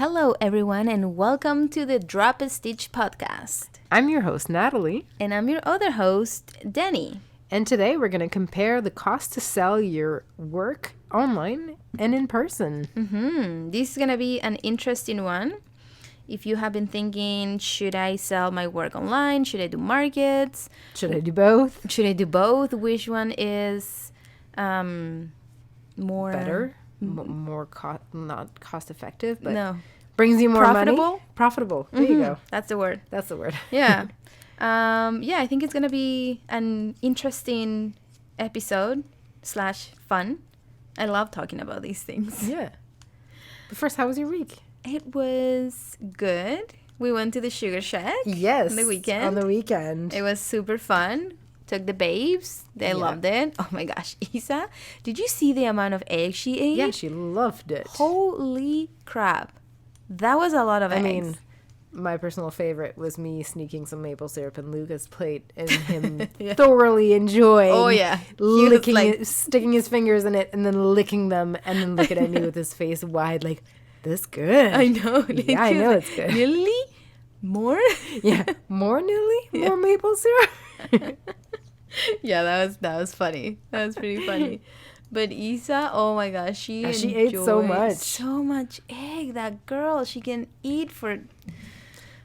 Hello, everyone, and welcome to the Drop a Stitch podcast. I'm your host, Natalie. And I'm your other host, Denny. And today we're going to compare the cost to sell your work online and in person. This is going to be an interesting one. If you have been thinking, should I sell my work online? Should I do markets? Should I do both? Should I do both? Which one is more... Better? More not cost effective, but no. brings you more Profitable? money? Profitable. There you go. That's the word. That's the word. Yeah. I think it's going to be an interesting episode / fun. I love talking about these things. Yeah. But first, how was your week? It was good. We went to the Sugar Shack. Yes. On the weekend. On the weekend. It was super fun. Took the babes. They loved it. Oh my gosh. Isa, did you see the amount of eggs she ate? Yeah, she loved it. Holy crap. That was a lot of eggs. I mean, my personal favorite was me sneaking some maple syrup in Luca's plate and him thoroughly enjoying. Oh, yeah. Licking it, sticking his fingers in it and then licking them and then looking at me with his face wide like, this good. I know. Yeah, I know it's good. Really? More? Yeah. More Newly? More maple syrup? Yeah, that was funny. That was pretty funny. But Isa, oh my gosh, she ate so much. So much egg. That girl, she can eat for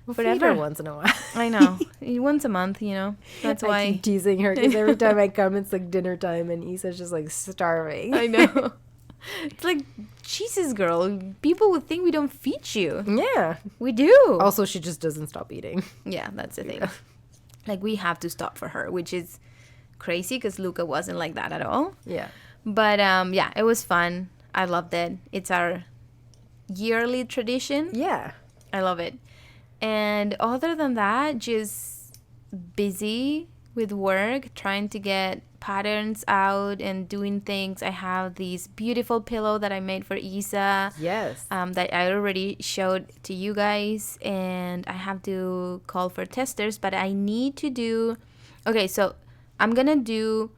We'll forever. feed her once in a while. I know. Once a month, you know. That's why. I keep teasing her because every time I come, it's like dinner time and Isa's just like starving. I know. It's like, Jesus, girl. People would think we don't feed you. Yeah. We do. Also, she just doesn't stop eating. Yeah, that's the thing. Like, we have to stop for her, which is crazy because Luca wasn't like that at all. Yeah. But, yeah, it was fun. I loved it. It's our yearly tradition. Yeah. I love it. And other than that, just busy with work, trying to get patterns out and doing things. I have this beautiful pillow that I made for Isa. Yes. That I already showed to you guys. And I have to call for testers, but I need to do... Okay, so I'm going to do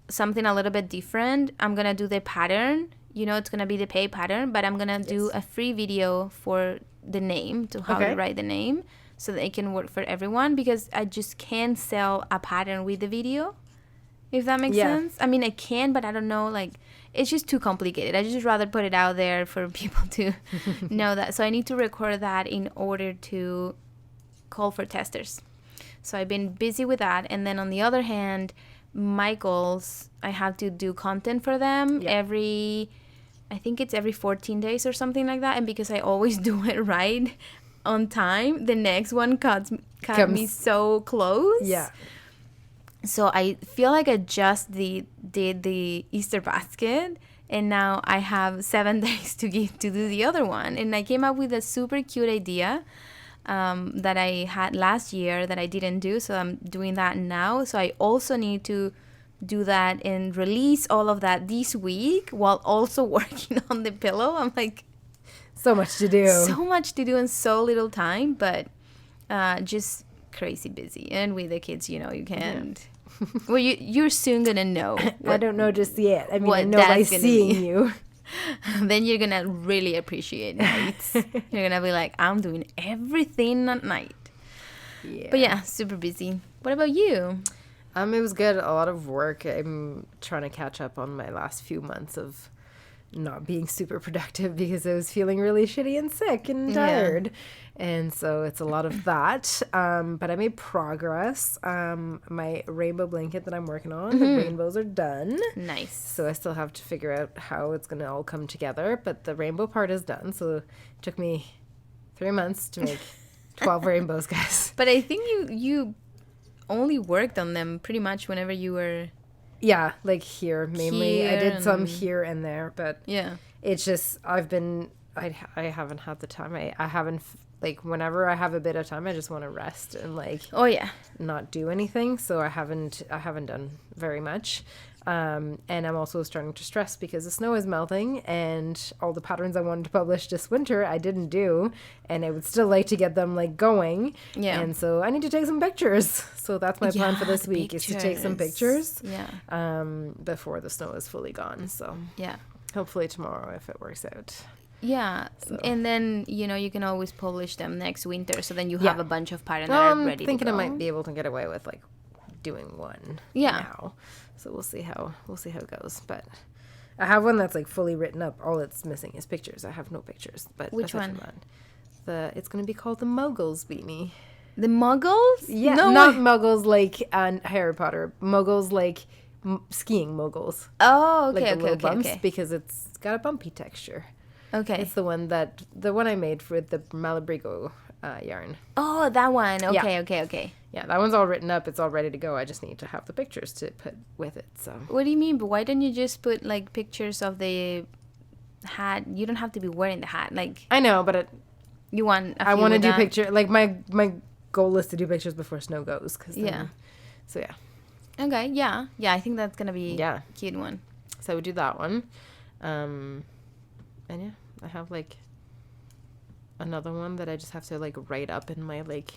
something a little bit different. I'm going to do the pattern. You know, it's going to be the pay pattern, but I'm going to do a free video for the name, to how to write the name, so that it can work for everyone, because I just can't sell a pattern with the video, if that makes sense. I mean, I can, but I don't know, like, it's just too complicated. I just rather put it out there for people to know that. So I need to record that in order to call for testers. So I've been busy with that. And then on the other hand, Michael's, I have to do content for them I think it's every 14 days or something like that. And because I always do it right on time, the next one cut me so close. Yeah. So I feel like I just did the Easter basket, and now I have 7 days to do the other one. And I came up with a super cute idea that I had last year that I didn't do. So I'm doing that now. So I also need to do that and release all of that this week while also working on the pillow. I'm like, so much to do. So much to do in so little time, but just crazy busy. And with the kids, you know, you can't. Yeah. Well, you're soon gonna know. I don't know just yet. I mean, I know by seeing you. Then you're gonna really appreciate nights. You're gonna be like, I'm doing everything at night. Yeah. But yeah, super busy. What about you? It was good. A lot of work. I'm trying to catch up on my last few months of not being super productive because I was feeling really shitty and sick and tired. And so it's a lot of that. But I made progress. My rainbow blanket that I'm working on, the rainbows are done. Nice. So I still have to figure out how it's going to all come together. But the rainbow part is done. So it took me 3 months to make 12 rainbows, guys. But I think you only worked on them pretty much whenever you were... Yeah, like here mainly. I did some here and there, but it's just I haven't had the time. I haven't, like, whenever I have a bit of time, I just want to rest and like not do anything. So I haven't done very much. And I'm also starting to stress because the snow is melting and all the patterns I wanted to publish this winter I didn't do, and I would still like to get them like going. Yeah. And so I need to take some pictures. So that's my plan for this week is to take some pictures. Yeah. Before the snow is fully gone. So yeah. Hopefully tomorrow if it works out. Yeah, so. And then, you can always publish them next winter, so then you have a bunch of patterns that are ready to go. I'm thinking I might be able to get away with, like, doing one now. So we'll see how it goes. But I have one that's, like, fully written up. All it's missing is pictures. I have no pictures. But which one? It's going to be called the Muggles beanie. The Muggles? Yeah, not Muggles like Harry Potter. Muggles like skiing moguls. Oh, okay, like the little bumps, okay. Because it's got a bumpy texture. Okay. It's the one I made for the Malabrigo yarn. Oh, that one. Okay. Yeah, that one's all written up. It's all ready to go. I just need to have the pictures to put with it. So. What do you mean? But why don't you just put like pictures of the hat? You don't have to be wearing the hat. Like I know, but you want. I want to do picture. Like my goal is to do pictures before snow goes. So yeah. Okay. Yeah. I think that's gonna be a cute one. So I would do that one, and yeah, I have like another one that I just have to like write up in my like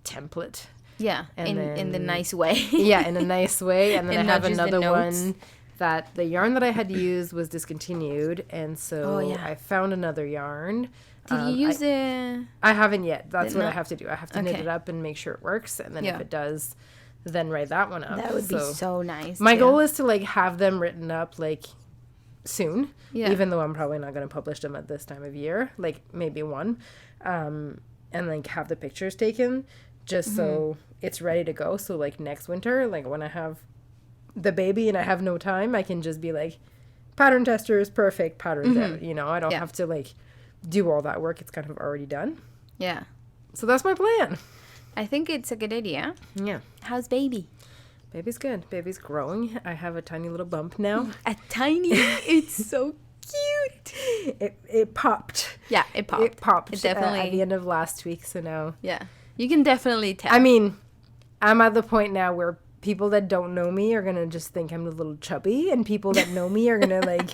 template. Yeah, in the nice way. Yeah, in a nice way, and then I have another one that the yarn that I had used was discontinued, and so I found another yarn. Did you use I haven't yet. That's what I have to do. I have to knit it up and make sure it works, and then if it does, then write that one up. That would be so nice. My goal is to like have them written up like soon, even though I'm probably not going to publish them at this time of year, like maybe one, and like have the pictures taken just so it's ready to go. So like next winter, like when I have the baby and I have no time, I can just be like, pattern tester is perfect, patterns out, I don't have to like do all that work. It's kind of already done. Yeah. So that's my plan. I think it's a good idea. Yeah. How's baby? Baby's good. Baby's growing. I have a tiny little bump now. It's so cute. It popped. Yeah, it popped. It popped. It definitely at the end of last week. So now. Yeah, you can definitely tell. I mean, I'm at the point now where people that don't know me are gonna just think I'm a little chubby, and people that know me are gonna like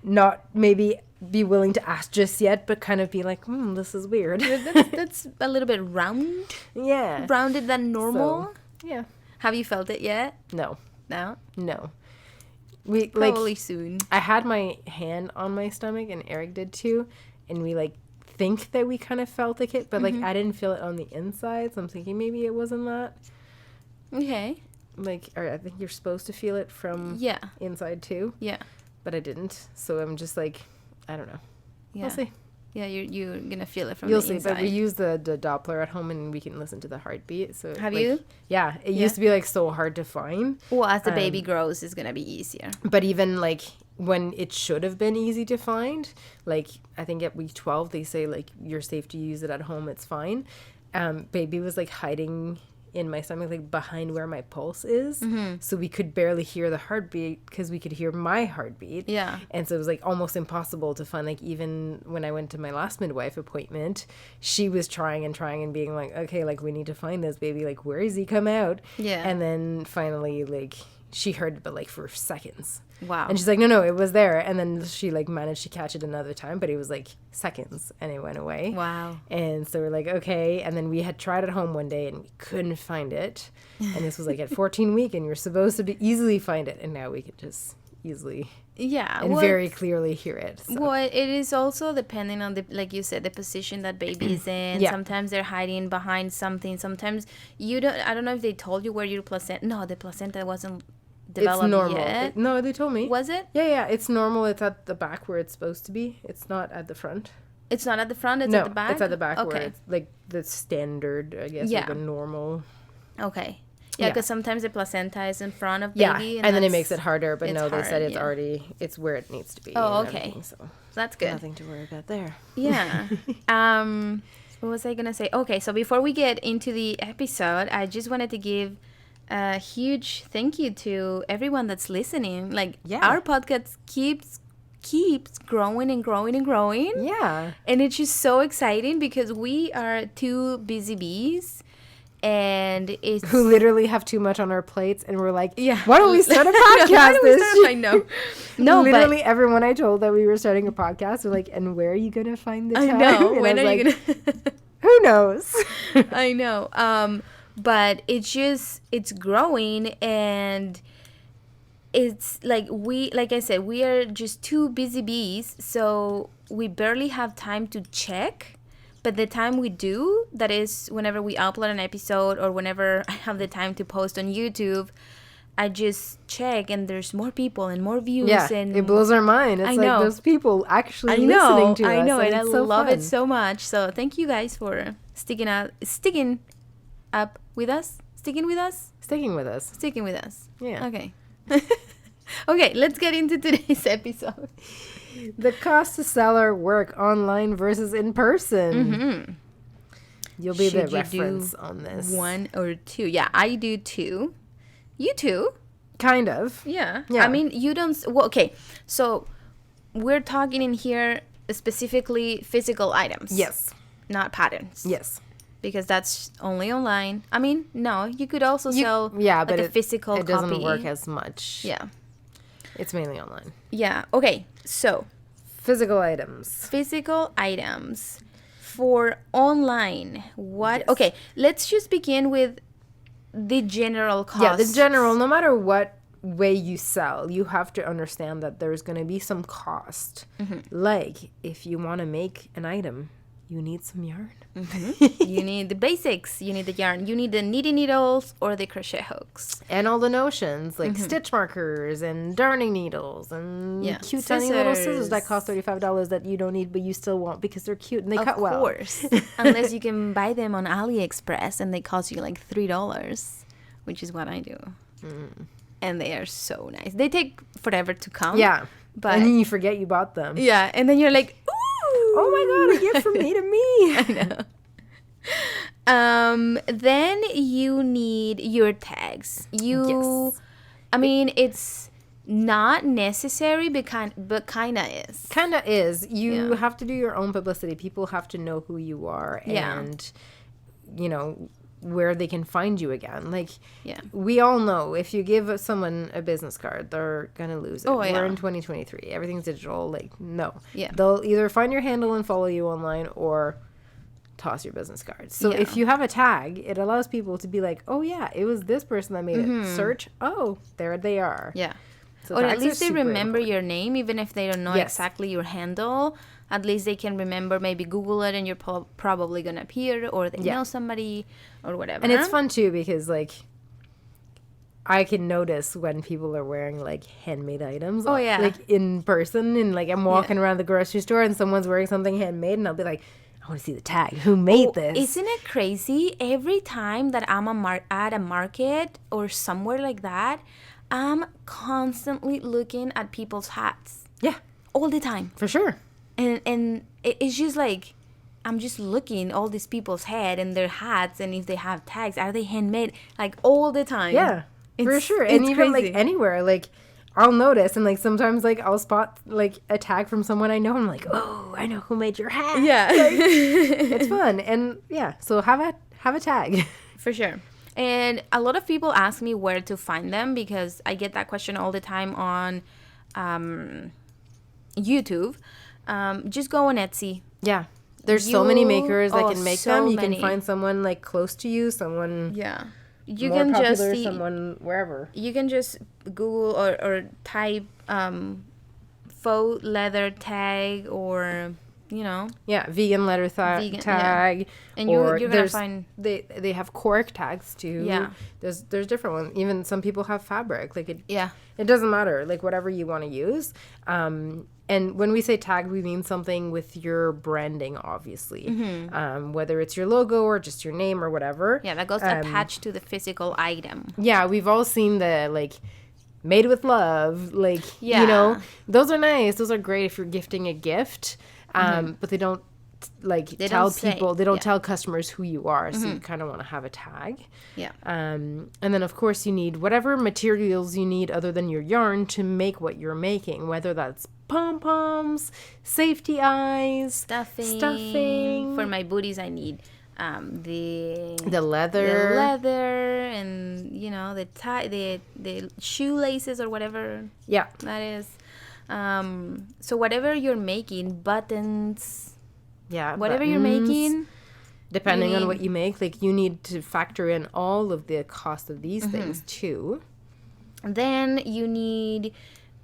not maybe be willing to ask just yet, but kind of be like, this is weird. That's a little bit round. Yeah. Rounded than normal. So, yeah. Have you felt it yet? No. No? No. Probably soon. I had my hand on my stomach, and Eric did too, and we like think that we kind of felt like it, but like I didn't feel it on the inside, so I'm thinking maybe it wasn't that. Okay. Like, or I think you're supposed to feel it from inside too. Yeah. But I didn't, so I'm just like, I don't know. Yeah. We'll see. Yeah, you're gonna feel it from the inside. You'll see, but we use the Doppler at home, and we can listen to the heartbeat. So have you? Yeah, it used to be like so hard to find. Well, as the baby grows, it's gonna be easier. But even like when it should have been easy to find, like I think at week 12 they say like you're safe to use it at home, it's fine. Baby was like hiding in my stomach, like behind where my pulse is, so we could barely hear the heartbeat because we could hear my heartbeat. Yeah. And so it was like almost impossible to find. Like even when I went to my last midwife appointment, she was trying and being like, okay, like we need to find this baby, like where is he, come out. Yeah. And then finally like she heard it, but like for seconds. Wow. And she's like, no, it was there. And then she like managed to catch it another time, but it was like seconds and it went away. Wow. And so we're like, okay. And then we had tried at home one day and we couldn't find it. And this was like at 14 week, and you're supposed to easily find it. And now we could just easily and very clearly hear it. So. Well, it is also depending on the, like you said, the position that baby is in. Yeah. Sometimes they're hiding behind something. Sometimes I don't know if they told you where your placenta. No, the placenta wasn't developed it's normal. yet. No, they told me. Was it? Yeah, it's normal. It's at the back where it's supposed to be. It's not at the front. It's not at the front, it's at the back? It's at the back where it's like the standard, I guess, or the normal. Okay. Yeah, because sometimes the placenta is in front of baby. And then it makes it harder, but no, they hard, said it's already, it's where it needs to be. Oh, okay. So that's good. Nothing to worry about there. Yeah. What was I going to say? Okay, so before we get into the episode, I just wanted to give a huge thank you to everyone that's listening. Like, our podcast keeps growing and growing and growing. Yeah. And it's just so exciting because we are two busy bees. And it's who literally have too much on our plates, and we're like, why don't we start a podcast this year? I know. No, literally everyone I told that we were starting a podcast were like, and where are you gonna find the time? I know. And when I are like, you gonna? Who knows? I know. But it's growing, and it's like like I said, we are just two busy bees, so we barely have time to check. But the time we do, that is whenever we upload an episode or whenever I have the time to post on YouTube, I just check and there's more people and more views. Yeah, and it blows our mind. It's like there's people actually listening to us. I know, and I love it so much. So thank you guys for sticking up with us. Sticking with us? Sticking with us. Sticking with us. Yeah. Okay. Okay, let's get into today's episode. The cost to sell our work online versus in person. Mm-hmm. You'll be the reference on this. 1 or 2. Yeah, I do 2. You too? Kind of. Yeah. I mean, you don't... Well, okay, so we're talking in here specifically physical items. Yes. Not patterns. Yes. Because that's only online. I mean, no, you could also sell but a physical it copy. Doesn't work as much. Yeah. It's mainly online. Yeah. Okay, so... Physical items. Physical items for online. What? Yes. Okay, let's just begin with the general cost. Yeah, the general, no matter what way you sell, you have to understand that there's going to be some cost. Mm-hmm. Like, if you want to make an item, you need some yarn. Mm-hmm. You need the basics. You need the yarn. You need the knitting needles or the crochet hooks. And all the notions, like stitch markers and darning needles and cute scissors. Tiny little scissors that cost $35 that you don't need but you still want because they're cute and they cut well. Of course. Unless you can buy them on AliExpress and they cost you like $3, which is what I do. Mm. And they are so nice. They take forever to come. Yeah. But and then you forget you bought them. Yeah. And then you're like, ooh. Oh my God, a gift from me to me. I know. Then you need your tags. I mean, it's not necessary, but kinda is. Kinda is. You have to do your own publicity. People have to know who you are and, you know, where they can find you again. Like, we all know if you give someone a business card, they're gonna lose it. Oh, yeah. We're in 2023. Everything's digital. Like, no. Yeah. They'll either find your handle and follow you online or toss your business card. So if you have a tag, it allows people to be like, oh yeah, it was this person that made it. Search. Oh, there they are. Yeah. So or at least they remember your name, even if they don't know exactly your handle. At least they can remember, maybe Google it and you're probably going to appear, or they know somebody or whatever. And it's fun too because, like, I can notice when people are wearing, like, handmade items. Oh, yeah. Like, in person, and, like, I'm walking around the grocery store and someone's wearing something handmade and I'll be like, I want to see the tag. Who made this? Isn't it crazy? Every time that I'm at a market or somewhere like that, I'm constantly looking at people's hats. Yeah. All the time. For sure. And it's just like, I'm just looking all these people's head and their hats, and if they have tags, are they handmade? Like, all the time. Yeah, for sure. And even crazy. like anywhere, like, I'll notice, and like sometimes like I'll spot like a tag from someone I know, and I'm like, oh, I know who made your hat. Yeah. Like, it's fun. And yeah, so have a tag. For sure. And a lot of people ask me where to find them, because I get that question all the time on YouTube. Just go on Etsy. Yeah. There's so many makers that can make them. You many. can find someone like close to you, someone You more can popular, just see, someone wherever. You can just Google or type faux leather tag, or vegan leather tag. And you're gonna find they have cork tags too. Yeah, there's different ones. Even some people have fabric. Like it doesn't matter. Like whatever you want to use. And when we say tag, we mean something with your branding, obviously. Mm-hmm. Whether it's your logo or just your name or whatever. Yeah, that goes attached to the physical item. Yeah, we've all seen the like made with love. Like those are nice. Those are great if you're gifting a gift. But they don't tell customers who you are, so you kind of want to have a tag. Yeah. And then of course you need whatever materials you need other than your yarn to make what you're making, whether that's pom-poms, safety eyes, stuffing. For my booties I need the leather and the tie, the shoelaces or whatever that is. So whatever you're making, buttons, whatever you're making, depending on what you make, like you need to factor in all of the cost of these things too. Then you need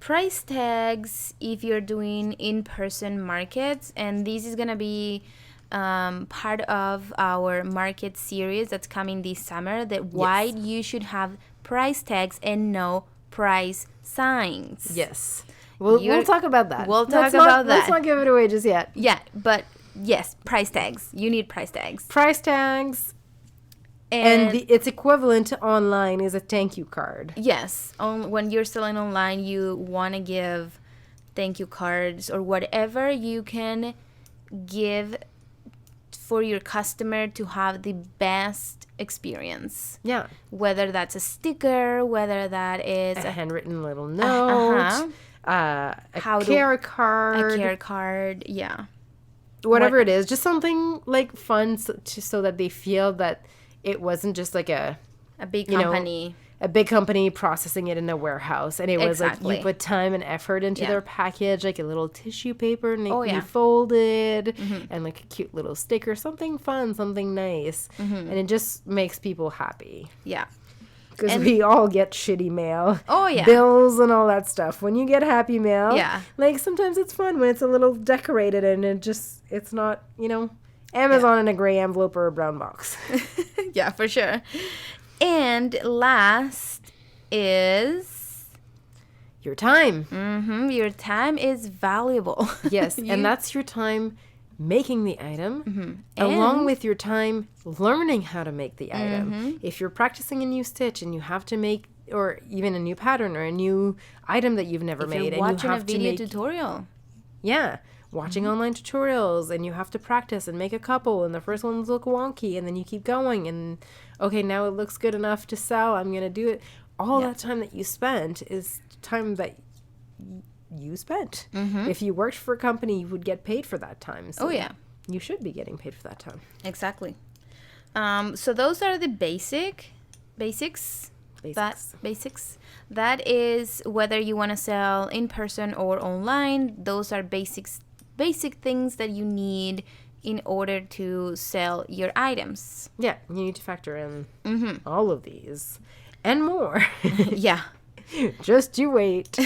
price tags if you're doing in-person markets, and this is gonna be part of our market series that's coming this summer, that why you should have price tags and no price signs. Yes. We'll talk about that. Let's not give it away just yet. Yeah, but yes, price tags. You need price tags. Price tags. And its equivalent online is a thank you card. Yes. When you're selling online, you want to give thank you cards or whatever you can give for your customer to have the best experience. Yeah. Whether that's a sticker, whether that is a handwritten little note, a care card. A care card, yeah. Whatever it is, just something like fun so that they feel that it wasn't just like a big company. A big company processing it in a warehouse. And it was like you put time and effort into their package, like a little tissue paper neatly folded and like a cute little sticker, something fun, something nice. And it just makes people happy. Yeah. Because we all get shitty mail. Oh, yeah. Bills and all that stuff. When you get happy mail, yeah, like sometimes it's fun when it's a little decorated and it's not, Amazon in a gray envelope or a brown box. Yeah, for sure. And last is your time. Your time is valuable. Yes, and that's your time making the item along with your time learning how to make the item. If you're practicing a new stitch and you have to make, or even a new pattern or a new item that you've never made, and you have to make watching a video tutorial. Yeah. Watching online tutorials, and you have to practice and make a couple, and the first ones look wonky, and then you keep going, and okay, now it looks good enough to sell, I'm going to do it. All that time that you spent is time that you spent. If you worked for a company, you would get paid for that time. So you should be getting paid for that time. Exactly. So those are the basics. That is whether you want to sell in person or online. Those are basic things that you need in order to sell your items. Yeah, you need to factor in all of these and more. Yeah. Just you wait.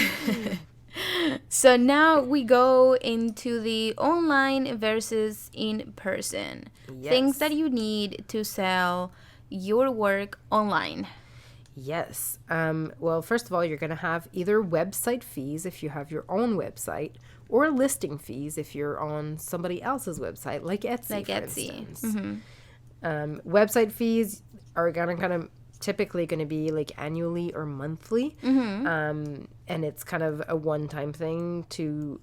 So now we go into the online versus in person. Yes. Things that you need to sell your work online. Yes. Well, first of all, you're going to have either website fees if you have your own website, or listing fees if you're on somebody else's website, like Etsy, for instance. Website fees are typically going to be like annually or monthly, and it's kind of a one-time thing to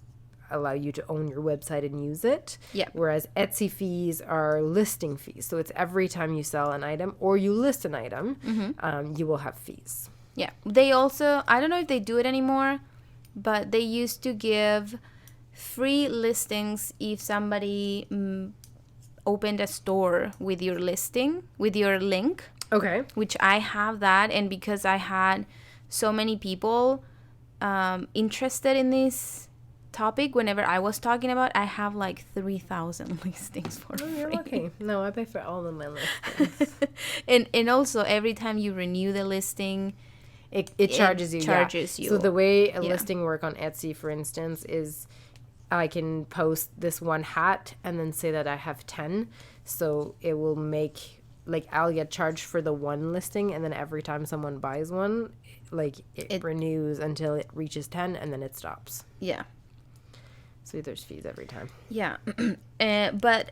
allow you to own your website and use it. Yeah. Whereas Etsy fees are listing fees. So it's every time you sell an item or you list an item, you will have fees. Yeah. They also, I don't know if they do it anymore, but they used to give free listings if somebody opened a store with your listing, with your link. Okay. Which I have that, and because I had so many people interested in this topic whenever I was talking about, I have like 3,000 listings for free. You're lucky. No, I pay for all of my listings. and also every time you renew the listing, it charges you. You. So the way a listing work on Etsy, for instance, is I can post this one hat and then say that I have 10. So it will make, like, I'll get charged for the one listing, and then every time someone buys one, like, it renews until it reaches 10, and then it stops. Yeah. So there's fees every time. Yeah. But,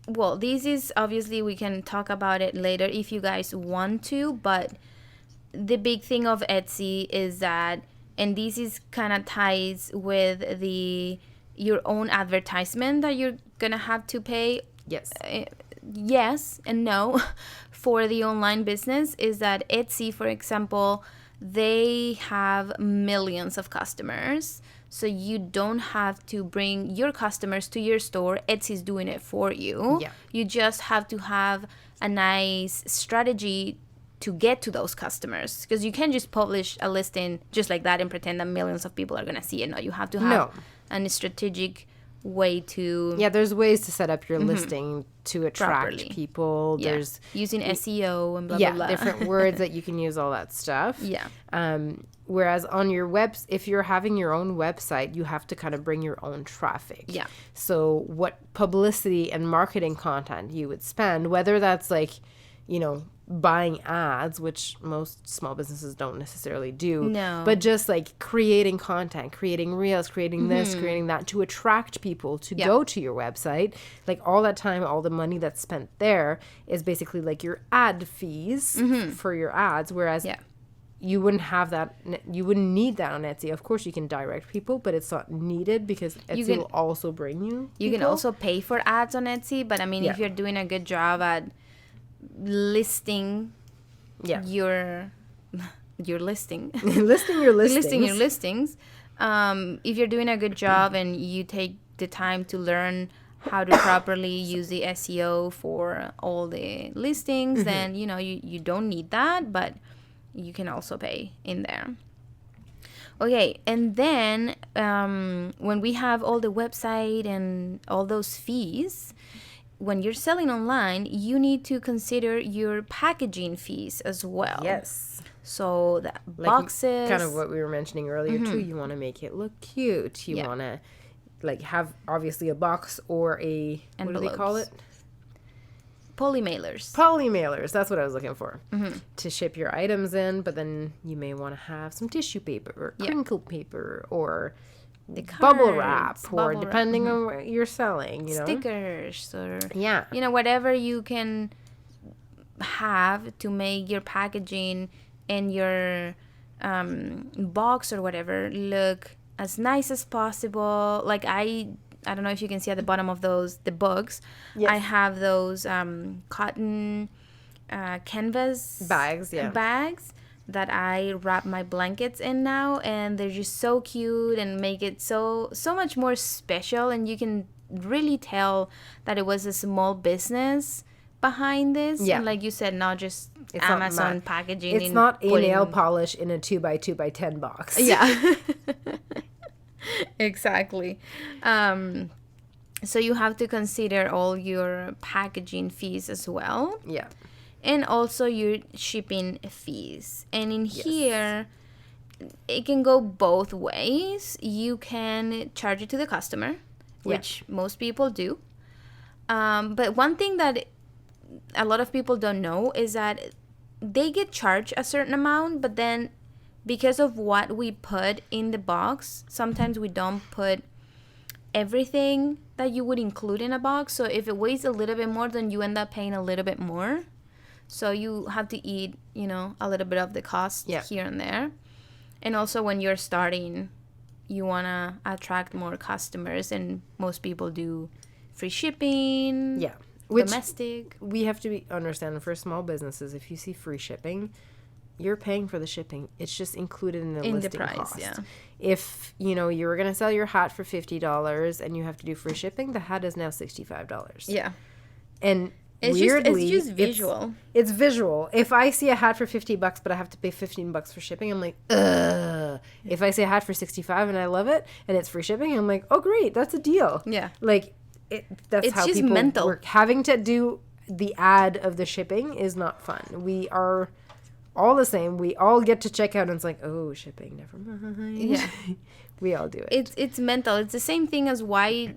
well, this is, obviously, we can talk about it later if you guys want to, but the big thing of Etsy is that, and this is kind of ties with your own advertisement that you're going to have to pay. Yes. Yes and no for the online business, is that Etsy, for example, they have millions of customers. So you don't have to bring your customers to your store. Etsy's doing it for you. Yeah. You just have to have a nice strategy to get to those customers, because you can't just publish a listing just like that and pretend that millions of people are going to see it. No, you have to have a strategic way to there's ways to set up your listing to attract properly. people. There's using SEO and blah blah blah. different words that you can use, all that stuff. Whereas on your if you're having your own website, you have to kind of bring your own traffic. So what publicity and marketing content you would spend, whether that's like, buying ads, which most small businesses don't necessarily do. No. But just like creating content, creating reels, creating this, creating that to attract people to go to your website. Like all that time, all the money that's spent there is basically like your ad fees for your ads. Whereas you wouldn't have that, you wouldn't need that on Etsy. Of course, you can direct people, but it's not needed because Etsy will also bring you You can also pay for ads on Etsy, but I mean, if you're doing a good job at listing your listing listing your listings listing your listings, if you're doing a good job and you take the time to learn how to properly use the SEO for all the listings, then you don't need that, but you can also pay in there. Okay, and then when we have all the website and all those fees, when you're selling online, you need to consider your packaging fees as well. Yes. So the boxes, kind of what we were mentioning earlier too. You want to make it look cute. You want to like have obviously a box or a envelopes. What do they call it? Polymailers. Polymailers. That's what I was looking for. To ship your items in, but then you may want to have some tissue paper or crinkle paper or the cards, bubble wrap, or depending on what you're selling, stickers, or whatever you can have to make your packaging and your box or whatever look as nice as possible. Like I don't know if you can see at the bottom of the books. I have those cotton canvas bags that I wrap my blankets in now, and they're just so cute and make it so much more special, and you can really tell that it was a small business behind this. And like you said, not just Amazon packaging. It's not a nail polish in a 2x2x10 box. Exactly. So you have to consider all your packaging fees as well. And also your shipping fees. And in here, it can go both ways. You can charge it to the customer, which most people do. But one thing that a lot of people don't know is that they get charged a certain amount, but then because of what we put in the box, sometimes we don't put everything that you would include in a box. So if it weighs a little bit more, then you end up paying a little bit more. So you have to eat, a little bit of the cost here and there. And also when you're starting, you want to attract more customers, and most people do free shipping, domestic. We have to understand for small businesses, if you see free shipping, you're paying for the shipping. It's just included in the listing price, cost. If, you were going to sell your hat for $50 and you have to do free shipping, the hat is now $65. And it's weirdly, just visual. It's visual. If I see a hat for $50 but I have to pay $15 for shipping, I'm like, ugh. If I see a hat for $65 and I love it and it's free shipping, I'm like, oh great, that's a deal. Like that's it's how just people mental. work. Having to do the ad of the shipping is not fun. We are all the same. We all get to check out and it's like, oh, shipping, never mind. We all do it. It's mental. It's the same thing as why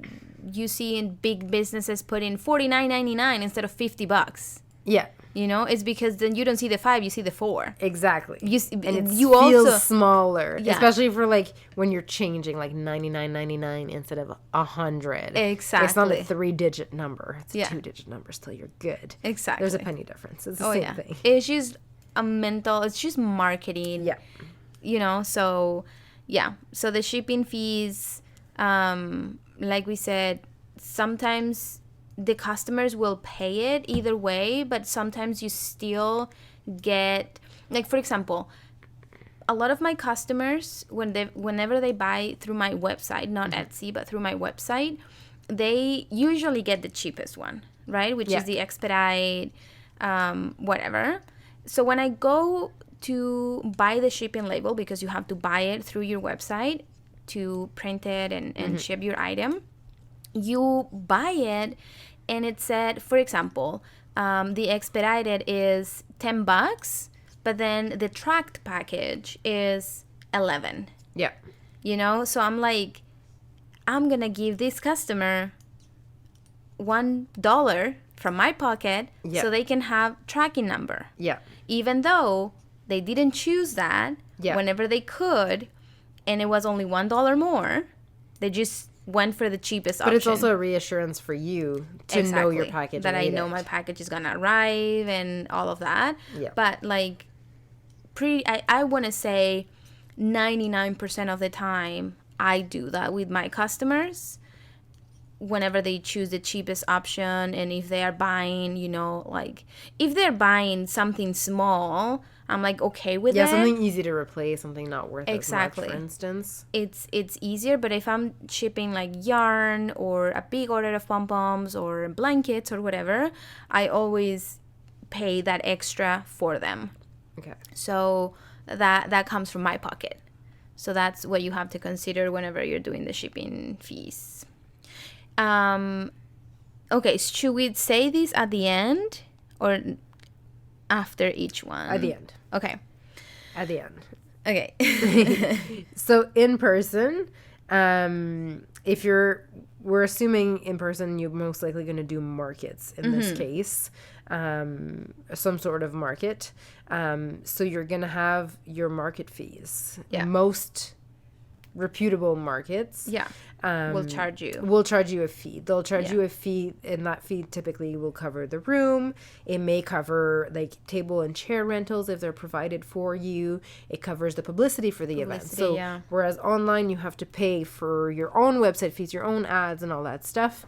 you see in big businesses put in $49.99 instead of $50. It's because then you don't see the 5, you see the 4. Exactly. And it you feels also smaller, especially for like when you're changing like $99.99 instead of $100. Exactly. It's not a 3-digit number; it's a 2-digit number. Still, you're good. Exactly. There's a penny difference. It's the same thing. It's just it's just marketing. So so the shipping fees, like we said, sometimes the customers will pay it either way, but sometimes you still get, like, for example, a lot of my customers, whenever they buy through my website, not Etsy, but through my website, they usually get the cheapest one, right? Which is the expedite, whatever. So when I go to buy the shipping label, because you have to buy it through your website to print it and ship your item, you buy it and it said, for example, the expedited is $10, but then the tracked package is 11. Yeah. You know, so I'm like, I'm gonna give this customer $1 from my pocket so they can have tracking number. Yeah. Even though they didn't choose that whenever they could, and it was only $1 more, they just went for the cheapest option. But it's also a reassurance for you to know your package. That I know my package is gonna arrive and all of that. Yeah. But like, I want to say 99% of the time I do that with my customers whenever they choose the cheapest option. And if they are buying, you know, like if they're buying something small, I'm like okay with it. Yeah, something easy to replace, something not worth as much, for instance. It's easier. But if I'm shipping like yarn or a big order of pom-poms or blankets or whatever, I always pay that extra for them. Okay. So that comes from my pocket. So that's what you have to consider whenever you're doing the shipping fees. Okay, should we say this at the end or after each one? At the end. Okay. At the end. Okay. So in person, we're assuming in person, you're most likely going to do markets in this case, some sort of market. So you're going to have your market fees. Yeah. Most reputable markets. Yeah. Will charge you a fee. They'll charge you a fee, and that fee typically will cover the room. It may cover like table and chair rentals if they're provided for you. It covers the publicity for the event. So whereas online you have to pay for your own website fees, your own ads and all that stuff,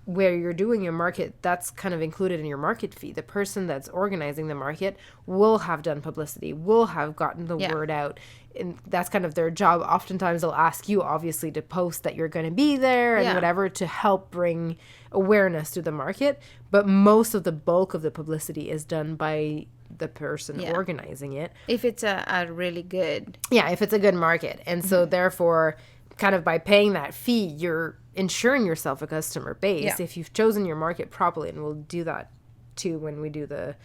where you're doing your market, that's kind of included in your market fee. The person that's organizing the market will have done publicity, will have gotten the word out. And that's kind of their job. Oftentimes they'll ask you, obviously, to post that you're going to be there and whatever to help bring awareness to the market. But most of the bulk of the publicity is done by the person organizing it. If it's a really good... Yeah, if it's a good market. And so therefore, kind of by paying that fee, you're ensuring yourself a customer base if you've chosen your market properly. And we'll do that too when we do the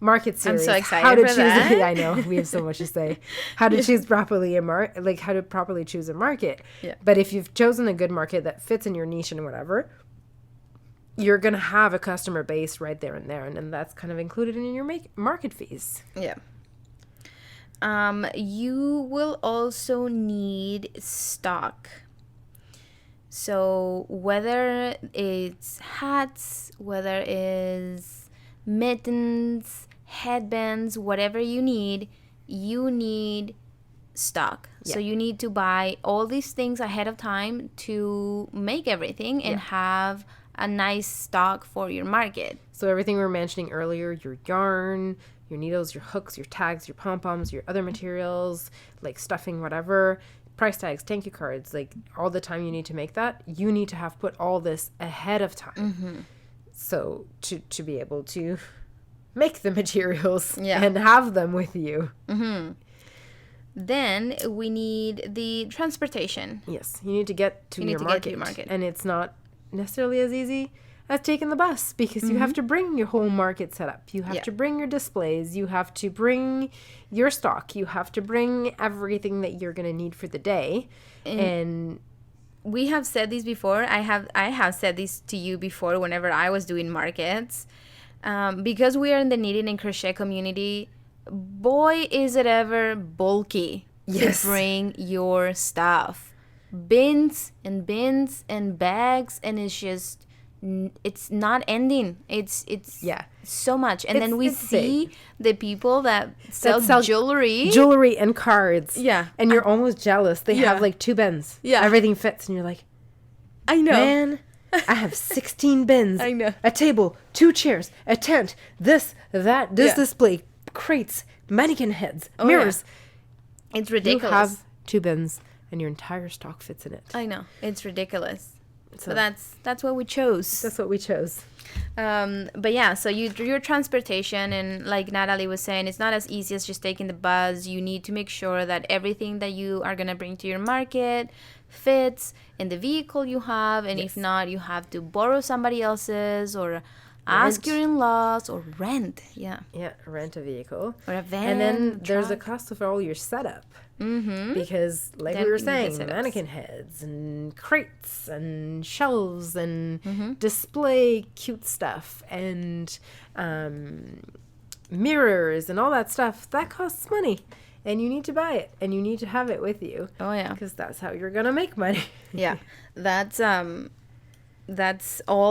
market series. I'm so excited for that. I know, we have so much to say. How to choose properly how to properly choose a market. Yeah. But if you've chosen a good market that fits in your niche and whatever, you're going to have a customer base right there and there. And then that's kind of included in your market fees. Yeah. You will also need stock. So whether it's hats, whether it's mittens, headbands, whatever you need stock. Yeah. So you need to buy all these things ahead of time to make everything and have a nice stock for your market. So everything we were mentioning earlier, your yarn, your needles, your hooks, your tags, your pom-poms, your other materials, like stuffing, whatever, price tags, thank you cards, like all the time you need to make that, you need to have put all this ahead of time. So to be able to make the materials and have them with you. Then we need the transportation. Yes, you need to get to your market. And it's not necessarily as easy as taking the bus, because you have to bring your whole market set up. You have to bring your displays. You have to bring your stock. You have to bring everything that you're going to need for the day. And we have said this before. I have said this to you before whenever I was doing markets. Because we are in the knitting and crochet community, boy, is it ever bulky to bring your stuff. Bins and bags, and it's not ending. It's so much. And then we see the people that sell jewelry and cards. Yeah. And you're almost jealous. They have like 2 bins. Yeah. Everything fits, and you're like, I know. Man, I have 16 bins. I know. A table, 2 chairs, a tent, this display, crates, mannequin heads, mirrors. Yeah. It's ridiculous. You have 2 bins and your entire stock fits in it. I know. It's ridiculous. So that's what we chose. That's what we chose. But yeah, so your transportation, and like Natalie was saying, it's not as easy as just taking the bus. You need to make sure that everything that you are going to bring to your market fits in the vehicle you have. And if not, you have to borrow somebody else's or ask your in-laws or rent. Yeah, rent a vehicle or a van. And then there's the cost of all your setup. Because like we were saying, mannequin heads and crates and shelves and display cute stuff and mirrors and all that stuff, that costs money, and you need to buy it and you need to have it with you. Oh yeah, because that's how you're gonna make money. Yeah, that's all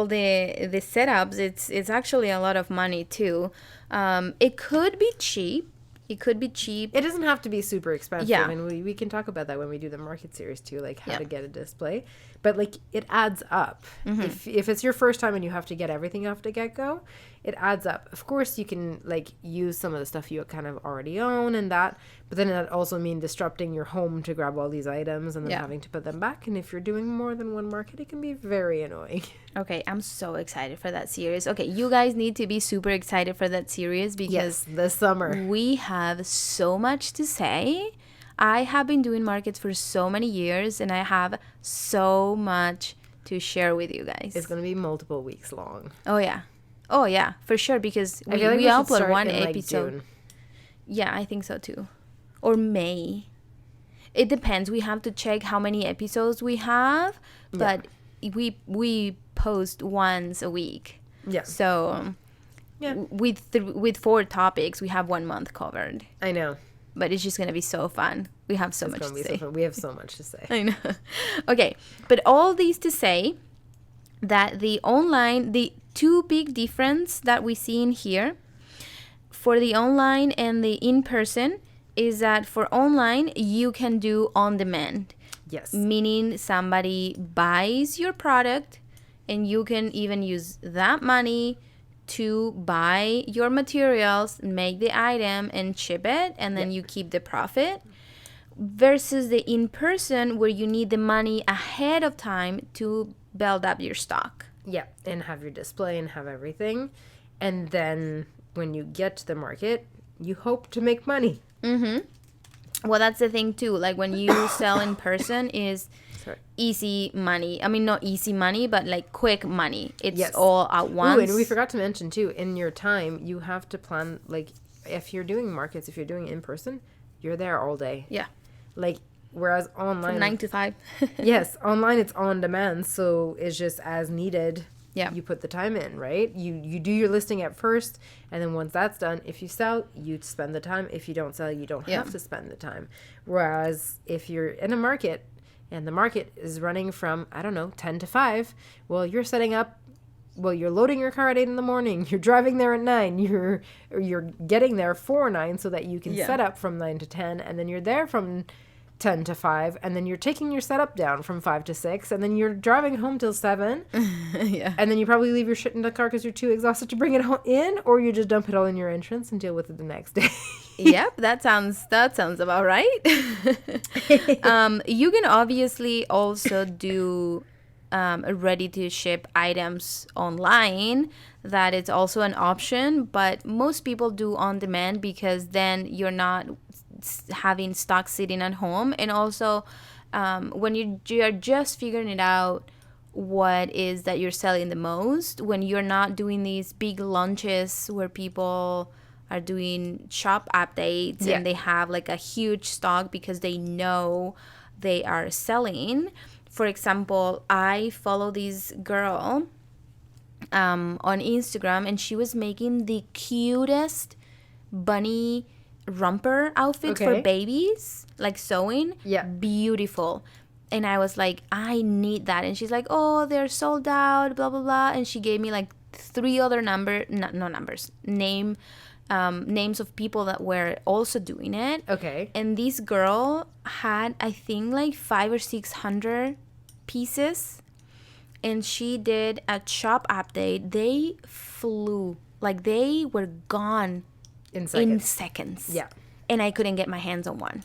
the setups. It's actually a lot of money too. It could be cheap. It doesn't have to be super expensive. Yeah. And we can talk about that when we do the market series too, like how to get a display. But like it adds up. If it's your first time and you have to get everything off the get-go, it adds up. Of course, you can like use some of the stuff you kind of already own and that, but then that also means disrupting your home to grab all these items and then having to put them back. And if you're doing more than one market, it can be very annoying. Okay, I'm so excited for that series. Okay, you guys need to be super excited for that series because this summer we have so much to say. I have been doing markets for so many years and I have so much to share with you guys. It's going to be multiple weeks long. Oh yeah, for sure, because we upload one episode. June. Yeah, I think so too. Or May. It depends. We have to check how many episodes we have, but we post once a week. Yeah. So with 4 topics, we have 1 month covered. I know. But it's just going to be so fun. We have so much to say. We have so much to say. I know. Okay. But all these to say that the 2 big difference that we see in here for the online and the in-person is that for online, you can do on demand. Yes. Meaning somebody buys your product and you can even use that money to buy your materials, make the item and ship it, and then you keep the profit. Versus the in-person where you need the money ahead of time to build up your stock. Yeah, and have your display and have everything. And then when you get to the market, you hope to make money. Well, that's the thing too. Like when you sell in person is easy money. I mean, not easy money, but like quick money. It's all at once. Ooh, and we forgot to mention too, in your time, you have to plan, like if you're doing markets, if you're doing it in person, you're there all day. Yeah. Like, whereas online... From 9 to 5. Yes, online it's on demand, so it's just as needed. Yeah. You put the time in, right? You do your listing at first, and then once that's done, if you sell, you spend the time. If you don't sell, you don't have to spend the time. Whereas if you're in a market, and the market is running from, 10 to 5, well, you're setting up... Well, you're loading your car at 8 in the morning. You're driving there at 9. You're getting there for 9 so that you can set up from 9 to 10. And then you're there from 10 to 5. And then you're taking your setup down from 5 to 6. And then you're driving home till 7. Yeah. And then you probably leave your shit in the car because you're too exhausted to bring it in. Or you just dump it all in your entrance and deal with it the next day. Yep, that sounds about right. You can obviously also do... ready to ship items online. That is also an option, but most people do on demand because then you're not having stock sitting at home. And also when you're just figuring it out what is that you're selling the most, when you're not doing these big launches where people are doing shop updates and they have like a huge stock because they know they are selling. For example, I follow this girl on Instagram, and she was making the cutest bunny romper outfits for babies, like sewing. Yeah. Beautiful. And I was like, I need that. And she's like, oh, they're sold out, blah, blah, blah. And she gave me like 3 other names of people that were also doing it. Okay. And this girl had, I think, like 500 or 600 pieces, and she did a shop update. They flew, like they were gone in seconds. Yeah. And I couldn't get my hands on one.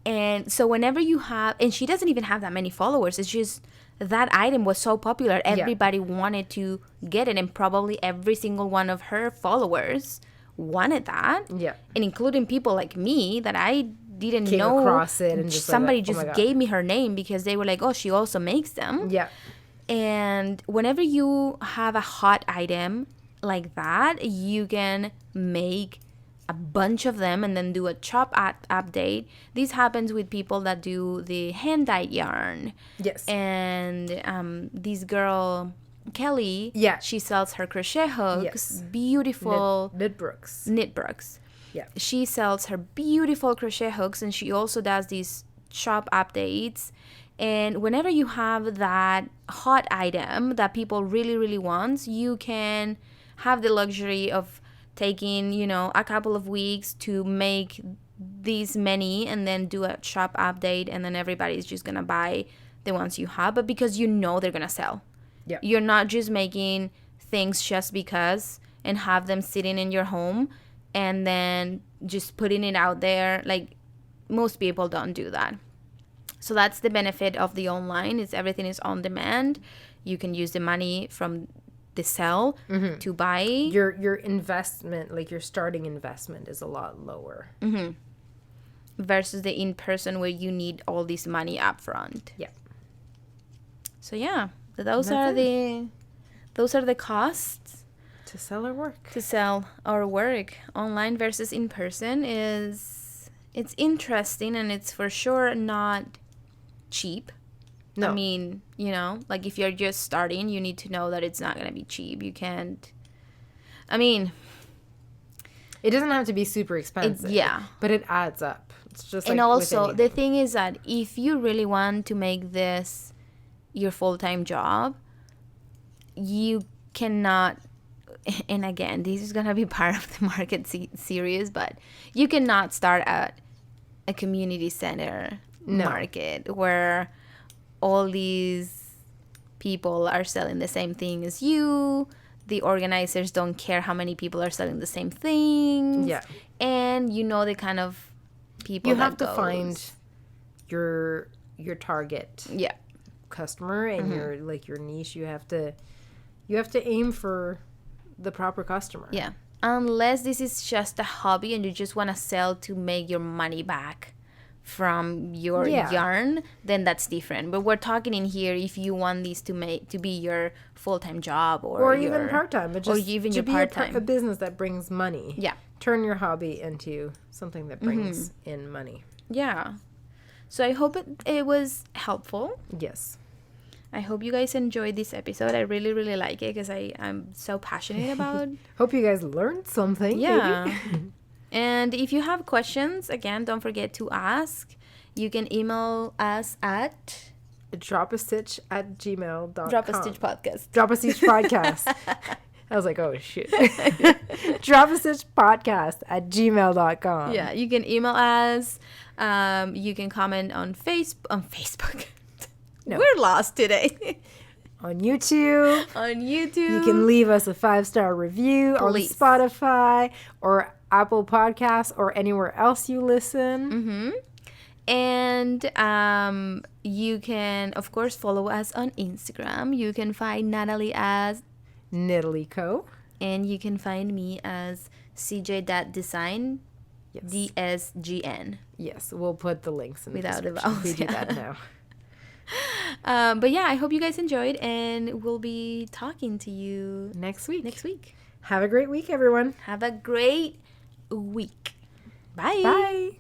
And so whenever you have, and she doesn't even have that many followers, it's just that item was so popular. Everybody wanted to get it, and probably every single one of her followers wanted that. Yeah. And including people like me that I didn't Came know. Across it and just somebody like, oh just gave me her name because they were like, oh, she also makes them. Yeah. And whenever you have a hot item like that, you can make a bunch of them and then do a chop update. This happens with people that do the hand dyed yarn. Yes. And this girl Kelly, she sells her crochet hooks. Yes. Beautiful Knitbrooks. Yeah. She sells her beautiful crochet hooks, and she also does these shop updates. And whenever you have that hot item that people really, really want, you can have the luxury of taking, you know, a couple of weeks to make these many and then do a shop update, and then everybody's just gonna buy the ones you have, but because you know they're gonna sell. Yeah. You're not just making things just because and have them sitting in your home and then just putting it out there. Like, most people don't do that. So that's the benefit of the online, is everything is on demand. You can use the money from the sell to buy. Your investment, like your starting investment, is a lot lower. Versus the in-person where you need all this money up front. Yeah. So yeah, those are the costs to sell our work. To sell our work online versus in person it's interesting, and it's for sure not cheap. No. I mean, you know, like if you're just starting, you need to know that it's not going to be cheap. You can't. I mean, it doesn't have to be super expensive. But it adds up. It's just like, and also the thing is that if you really want to make this your full-time job, you cannot, and again, this is going to be part of the market series, but you cannot start at a community center market where all these people are selling the same thing as you. The organizers don't care how many people are selling the same things. Yeah. And you know the kind of people you have to find your target customer and your niche. You have to aim for the proper customer. Yeah. Unless this is just a hobby and you just want to sell to make your money back from your yarn, then that's different. But we're talking in here if you want these to be your full-time job or even part-time, but just or even your part-time a business that brings money. Yeah. Turn your hobby into something that brings in money. Yeah. So I hope it was helpful. Yes. I hope you guys enjoyed this episode. I really, really like it because I'm so passionate about. Hope you guys learned something. Yeah. And if you have questions, again, don't forget to ask. You can email us at dropastitch@gmail.com. Drop a Stitch Podcast. Drop a Stitch Podcast. I was like, oh, shit. dropastitchpodcast@gmail.com. Yeah, you can email us. You can comment on Facebook. No. We're lost today. On YouTube. You can leave us a 5-star review on Spotify or Apple Podcasts or anywhere else you listen. And you can, of course, follow us on Instagram. You can find Natalie as Knitalyco. And you can find me as CJ.design. Yes. DSGN. Yes, we'll put the links in without the description. We do that now. But yeah, I hope you guys enjoyed, and we'll be talking to you next week. Next week. Have a great week, everyone. Have a great week. Bye. Bye.